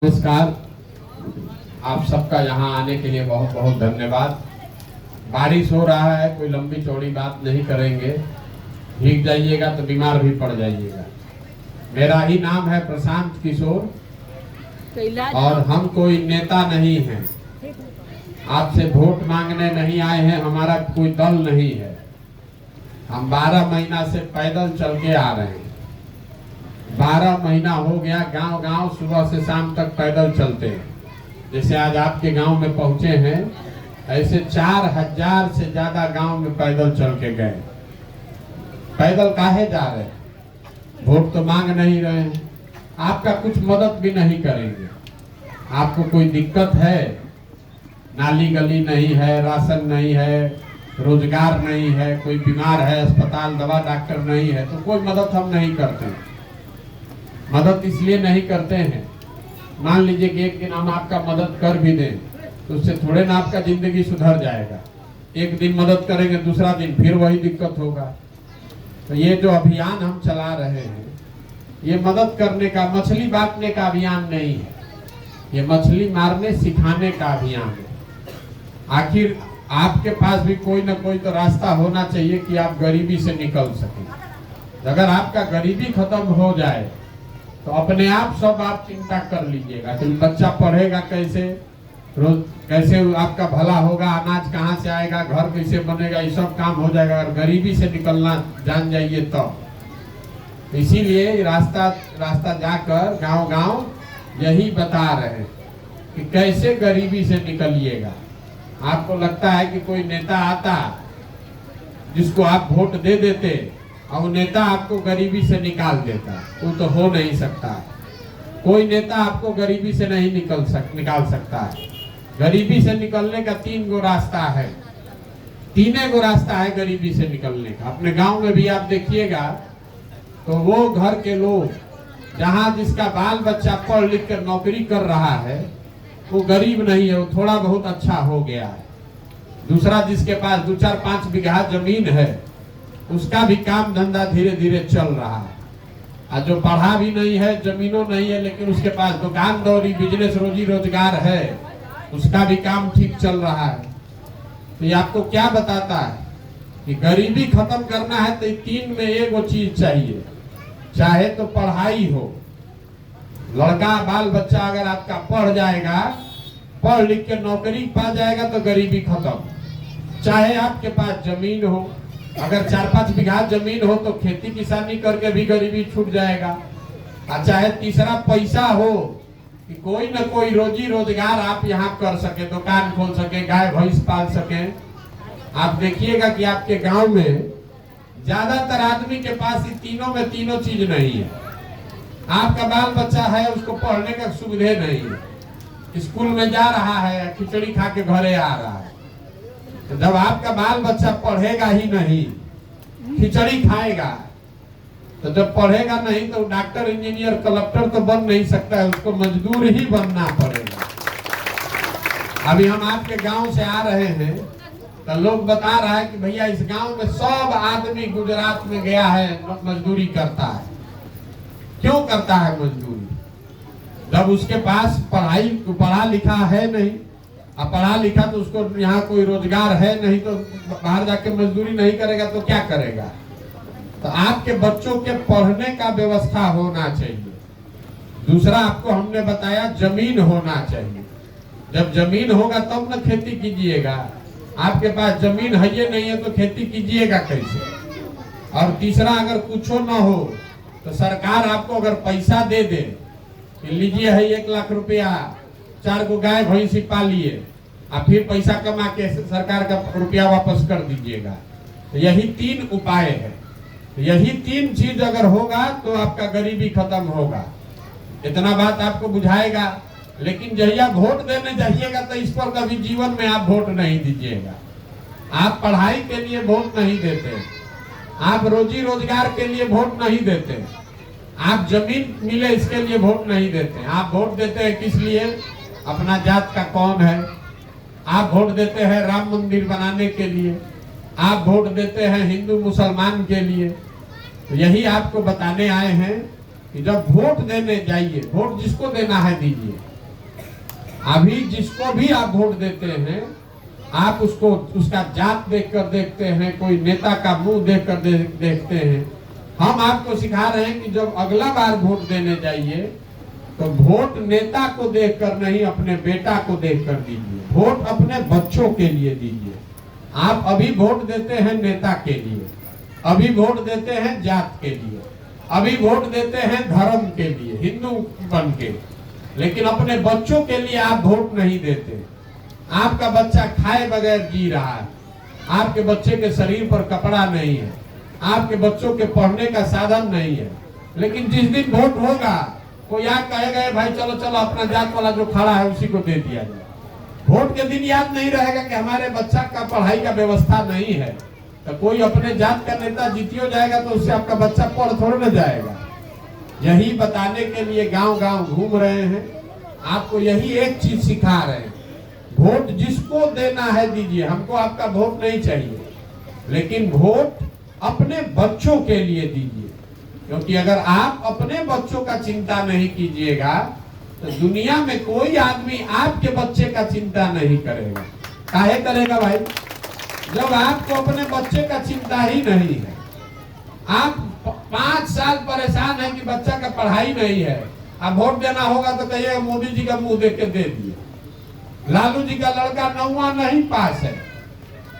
नमस्कार। आप सबका यहाँ आने के लिए बहुत बहुत धन्यवाद। बारिश हो रहा है, कोई लंबी चौड़ी बात नहीं करेंगे। भीग जाइएगा तो बीमार भी पड़ जाइएगा। मेरा ही नाम है प्रशांत किशोर और हम कोई नेता नहीं हैं। आपसे वोट मांगने नहीं आए हैं, हमारा कोई दल नहीं है। हम 12 महीना से पैदल चल के आ रहे हैं। 12 महीना हो गया, गांव गांव सुबह से शाम तक पैदल चलते हैं। जैसे आज आपके गांव में पहुंचे हैं, ऐसे 4000 से ज्यादा गांव में पैदल चल के गए। पैदल काहे जा रहे हैं? वोट तो मांग नहीं रहे हैं, आपका कुछ मदद भी नहीं करेंगे। आपको कोई दिक्कत है, नाली गली नहीं है, राशन नहीं है, रोजगार नहीं है, कोई बीमार है, अस्पताल दवा डॉक्टर नहीं है, तो कोई मदद हम नहीं करते। मदद इसलिए नहीं करते हैं, मान लीजिए कि एक दिन हम आपका मदद कर भी दें तो उससे थोड़े ना आपका जिंदगी सुधर जाएगा। एक दिन मदद करेंगे, दूसरा दिन फिर वही दिक्कत होगा। तो ये जो अभियान हम चला रहे हैं, ये मदद करने का, मछली बांटने का अभियान नहीं है, ये मछली मारने सिखाने का अभियान है। आखिर आपके पास भी कोई ना कोई तो रास्ता होना चाहिए कि आप गरीबी से निकल सकें। अगर आपका गरीबी खत्म हो जाए तो अपने आप सब आप चिंता कर लीजिएगा कि बच्चा पढ़ेगा कैसे, रोज कैसे आपका भला होगा, अनाज कहाँ से आएगा, घर कैसे बनेगा, ये सब काम हो जाएगा अगर गरीबी से निकलना जान जाइए तो। इसीलिए रास्ता जाकर गांव गांव यही बता रहे हैं कि कैसे गरीबी से निकलिएगा। आपको लगता है कि कोई नेता आता जिसको आप वोट दे देते और वो नेता आपको गरीबी से निकाल देता, वो तो हो नहीं सकता। कोई नेता आपको गरीबी से नहीं निकाल सकता है। गरीबी से निकलने का 3 गो रास्ता है, 3 गो रास्ता है गरीबी से निकलने का। अपने गांव में भी आप देखिएगा तो वो घर के लोग जहां जिसका बाल बच्चा पढ़ लिख कर नौकरी कर रहा है वो गरीब नहीं है, वो थोड़ा बहुत अच्छा हो गया है। दूसरा जिसके पास 2-4-5 बीघा जमीन है उसका भी काम धंधा धीरे धीरे चल रहा है। और जो पढ़ा भी नहीं है, जमीनों नहीं है, लेकिन उसके पास दुकान दौरी बिजनेस रोजी रोजगार है, उसका भी काम ठीक चल रहा है। तो ये आपको क्या बताता है कि गरीबी खत्म करना है तो 3 में एक वो चीज चाहिए। चाहे तो पढ़ाई हो, लड़का बाल बच्चा अगर आपका पढ़ जाएगा, पढ़ लिख के नौकरी पा जाएगा तो गरीबी खत्म। चाहे आपके पास जमीन हो, अगर 4-5 बीघा जमीन हो तो खेती किसानी करके भी गरीबी छूट जाएगा। और चाहे तीसरा पैसा हो कि कोई न कोई रोजी रोजगार आप यहाँ कर सके, दुकान खोल सके, गाय भैंस पाल सके। आप देखिएगा कि आपके गांव में ज्यादातर आदमी के पास ये तीनों चीज नहीं है। आपका बाल बच्चा है, उसको पढ़ने का सुविधा नहीं है, स्कूल में जा रहा है, खिचड़ी खा के घरे आ रहा है। तो जब आपका बाल बच्चा पढ़ेगा ही नहीं, खिचड़ी खाएगा, तो जब पढ़ेगा नहीं तो डॉक्टर इंजीनियर कलेक्टर तो बन नहीं सकता है, उसको मजदूर ही बनना पड़ेगा। अभी हम आपके गांव से आ रहे हैं तो लोग बता रहा है कि भैया इस गांव में सब आदमी गुजरात में गया है, मजदूरी करता है। क्यों करता है मजदूरी? जब उसके पास पढ़ा लिखा है नहीं, अब पढ़ा लिखा तो उसको यहाँ कोई रोजगार है नहीं, तो बाहर जाके मजदूरी नहीं करेगा तो क्या करेगा? तो आपके बच्चों के पढ़ने का व्यवस्था होना चाहिए। दूसरा आपको हमने बताया जमीन होना चाहिए। जब जमीन होगा तब न खेती कीजिएगा। आपके पास जमीन है ये नहीं है तो खेती कीजिएगा कैसे? और तीसरा अगर कुछ न हो तो सरकार आपको अगर पैसा दे दे कि लीजिए है 1 लाख रुपया, 4 गो गाय भैंसी पालिए और फिर पैसा कमा के सरकार का रुपया वापस कर दीजिएगा। तो यही 3 उपाय है। तो यही 3 चीज अगर होगा तो आपका गरीबी खत्म होगा। इतना बात आपको बुझाएगा। लेकिन जहिया वोट देने जाइएगा तो इस पर कभी जीवन में आप वोट नहीं दीजिएगा। आप पढ़ाई के लिए वोट नहीं देते, आप रोजी रोजगार के लिए वोट नहीं देते, आप जमीन मिले इसके लिए वोट नहीं देते। आप वोट देते हैं किस लिए? अपना जात का कौन है। आप वोट देते हैं राम मंदिर बनाने के लिए, आप वोट देते हैं हिंदू मुसलमान के लिए। तो यही आपको बताने आए हैं कि जब वोट देने जाइए, वोट जिसको देना है दीजिए। अभी जिसको भी आप वोट देते हैं, आप उसको उसका जात देखकर देखते हैं, कोई नेता का मुंह देखकर देखते हैं। हम आपको सिखा रहे हैं कि जब अगला बार वोट देने जाइए तो वोट नेता को देखकर नहीं, अपने बेटा को देखकर दीजिए। वोट अपने बच्चों के लिए दीजिए। आप अभी वोट देते हैं नेता के लिए, अभी वोट देते हैं जात के लिए, अभी वोट देते हैं धर्म के लिए, हिंदू बन के, लेकिन अपने बच्चों के लिए आप वोट नहीं देते। आपका बच्चा खाए बगैर जी रहा है, आपके बच्चे के शरीर पर कपड़ा नहीं है, आपके बच्चों के पढ़ने का साधन नहीं है, लेकिन जिस दिन वोट होगा कोई याद कहेगा भाई चलो चलो अपना जात वाला जो खड़ा है उसी को दे दिया जाए। वोट के दिन याद नहीं रहेगा कि हमारे बच्चा का पढ़ाई का व्यवस्था नहीं है, तो कोई अपने जात का नेता जीतियो जाएगा तो उससे आपका बच्चा पढ़ थोड़ा न जाएगा। यही बताने के लिए गांव गांव घूम रहे हैं, आपको यही एक चीज सिखा रहे हैं। वोट जिसको देना है दीजिए, हमको आपका वोट नहीं चाहिए, लेकिन वोट अपने बच्चों के लिए दीजिए। क्योंकि अगर आप अपने बच्चों का चिंता नहीं कीजिएगा तो दुनिया में कोई आदमी आपके बच्चे का चिंता नहीं करेगा। काहे करेगा भाई? जब आपको अपने बच्चे का चिंता ही नहीं है, आप 5 साल परेशान है कि बच्चा का पढ़ाई नहीं है, अब वोट देना होगा तो कहिएगा मोदी जी का मुंह देख के दे दिए। लालू जी का लड़का 9वां नहीं पास है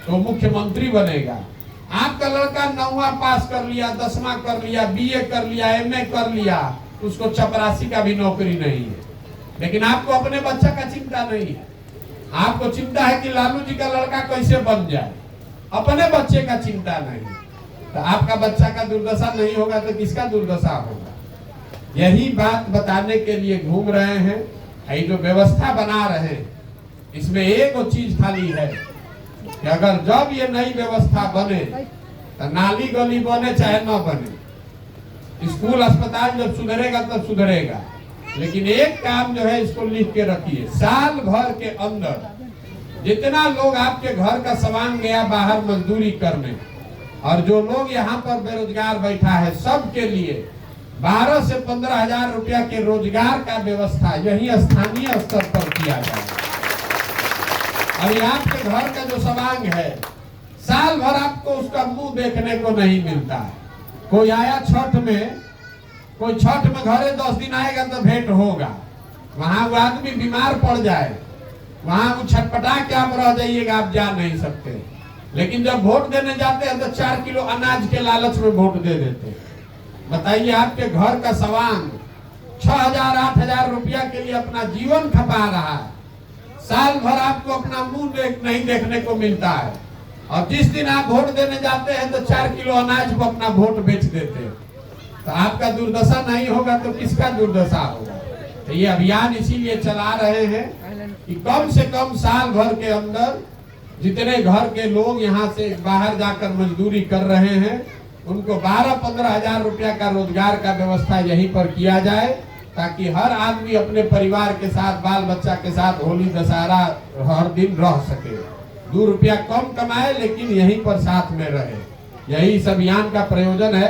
तो मुख्यमंत्री बनेगा। आपका लड़का 9वां पास कर लिया, 10वां कर लिया, बीए कर लिया, एमए कर लिया, उसको चपरासी का भी नौकरी नहीं है। लेकिन आपको अपने बच्चा का चिंता नहीं है, आपको चिंता है कि लालू जी का लड़का कैसे बन जाए, अपने बच्चे का चिंता नहीं। तो आपका बच्चा का दुर्दशा नहीं होगा तो किसका दुर्दशा होगा? यही बात बताने के लिए घूम रहे हैं। ये जो व्यवस्था बना रहे हैं इसमें एक चीज खाली है कि अगर जब ये नई व्यवस्था बने तो नाली गली बने चाहे न बने, स्कूल अस्पताल जब सुधरेगा तब सुधरेगा, लेकिन एक काम जो है इसको लिख के रखिए, साल भर के अंदर जितना लोग आपके घर का सामान गया बाहर मजदूरी करने और जो लोग यहाँ पर बेरोजगार बैठा है, सबके लिए 12 से 15 हजार रुपया के रोजगार का व्यवस्था यही स्थानीय स्तर पर किया जाए। अभी आपके घर का जो सामान है साल भर आपको उसका मुंह देखने को नहीं मिलता है। कोई आया छठ में, कोई छठ में घरे 10 दिन आएगा तो भेंट होगा, वहां वो आदमी बीमार पड़ जाए, वहां वो छटपटा के आप रह जाइएगा, आप जा नहीं सकते। लेकिन जब वोट देने जाते हैं तो 4 किलो अनाज के लालच में वोट दे देते। बताइए, आपके घर का सामान 6,000 8,000 रुपया के लिए अपना जीवन खपा रहा है, साल भर आपको अपना मुंह नहीं देखने को मिलता है, और जिस दिन आप वोट देने जाते हैं तो 4 किलो अनाज को अपना वोट बेच देते हैं। तो आपका दुर्दशा नहीं होगा तो किसका दुर्दशा होगा? तो ये अभियान इसीलिए चला रहे हैं कि कम से कम साल भर के अंदर जितने घर के लोग यहाँ से बाहर जाकर मजदूरी कर रहे हैं उनको 12-15 हजार रुपया का रोजगार का व्यवस्था यहीं पर किया जाए, ताकि हर आदमी अपने परिवार के साथ, बाल बच्चा के साथ होली दशहरा हर दिन रह सके। 2 रुपया कम कमाए लेकिन यहीं पर साथ में रहे। यही इस अभियान का प्रयोजन है।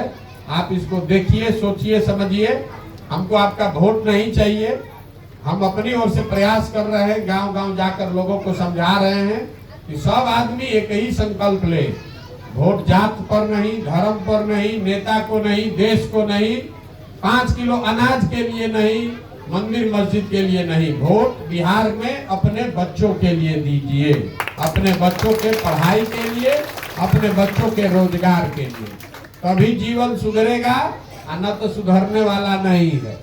आप इसको देखिए, सोचिए, समझिए। हमको आपका वोट नहीं चाहिए, हम अपनी ओर से प्रयास कर रहे हैं, गांव गांव जाकर लोगों को समझा रहे हैं कि सब आदमी एक ही संकल्प ले, वोट जात पर नहीं, धर्म पर नहीं, नेता को नहीं, देश को नहीं, 5 किलो अनाज के लिए नहीं, मंदिर मस्जिद के लिए नहीं, वोट बिहार में अपने बच्चों के लिए दीजिए, अपने बच्चों के पढ़ाई के लिए, अपने बच्चों के रोजगार के लिए। तभी जीवन सुधरेगा, न तो सुधरने वाला नहीं है।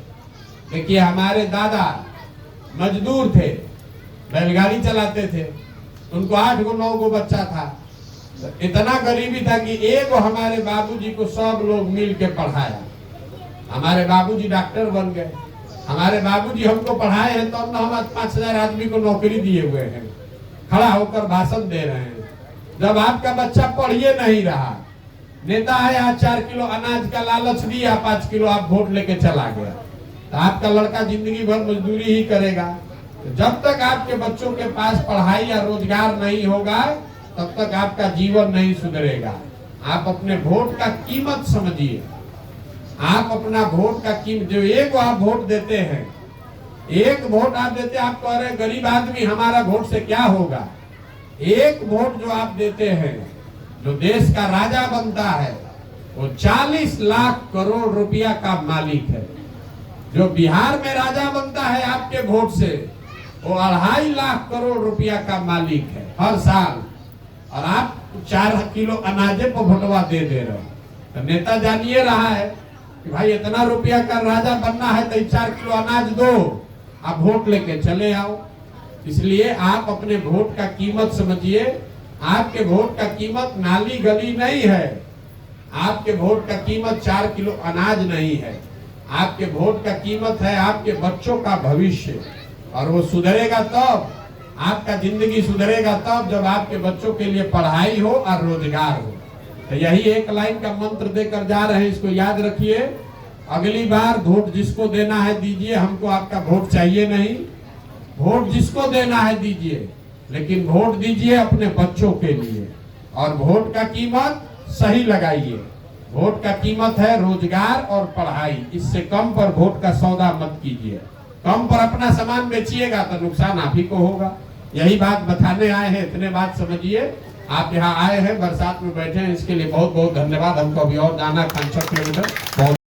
देखिए, हमारे दादा मजदूर थे, बैलगाड़ी चलाते थे, उनको 8 गो 9 गो बच्चा था। तो इतना गरीबी था कि एक हमारे बाबूजी को सब लोग मिल के पढ़ाया। हमारे बाबूजी डॉक्टर बन गए, हमारे बाबूजी हमको पढ़ाए हैं तो हम 5,000 आदमी को नौकरी दिए हुए हैं, खड़ा होकर भाषण दे रहे हैं। जब आपका बच्चा पढ़िए नहीं रहा, नेता आया 4 किलो अनाज का लालच दिया, 5 किलो आप वोट लेके चला गया, तो आपका लड़का जिंदगी भर मजदूरी ही करेगा। तो जब तक आपके बच्चों के पास पढ़ाई या रोजगार नहीं होगा तब तक आपका जीवन नहीं सुधरेगा। आप अपने वोट का कीमत समझिए, आप अपना वोट का कीमत, जो एक आप वोट देते हैं एक वोट आप देते, आप कह रहे गरीब आदमी हमारा वोट से क्या होगा। एक वोट जो आप देते हैं, जो देश का राजा बनता है, वो 40 लाख करोड़ रुपया का मालिक है। जो बिहार में राजा बनता है आपके वोट से, वो 2.5 लाख करोड़ रुपया का मालिक है हर साल। और आप 4 किलो अनाजे पर भोटवा दे रहे हो। तो नेता जानिए रहा है कि भाई इतना रुपया का राजा बनना है तो 4 किलो अनाज दो, आप वोट लेके चले आओ। इसलिए आप अपने वोट का कीमत समझिए। आपके वोट का कीमत नाली गली नहीं है। आपके वोट का कीमत 4 किलो अनाज नहीं है। आपके वोट का कीमत है आपके बच्चों का भविष्य। और वो सुधरेगा तब, आपका जिंदगी सुधरेगा तब जब आपके बच्चों के लिए पढ़ाई हो और रोजगार हो। तो यही एक लाइन का मंत्र देकर जा रहे हैं, इसको याद रखिए। अगली बार वोट जिसको देना है दीजिए, हमको आपका वोट चाहिए नहीं। वोट जिसको देना है दीजिए, लेकिन वोट दीजिए अपने बच्चों के लिए। और वोट का कीमत सही लगाइए। वोट का कीमत है रोजगार और पढ़ाई। इससे कम पर वोट का सौदा मत कीजिए। कम पर अपना सामान बेचिएगा तो नुकसान आप ही को होगा। यही बात बताने आए हैं, इतने बात समझिए। आप यहाँ आए हैं, बरसात में बैठे हैं, इसके लिए बहुत बहुत धन्यवाद। हमको अभी और जाना 5-6 किलोमीटर। बहुत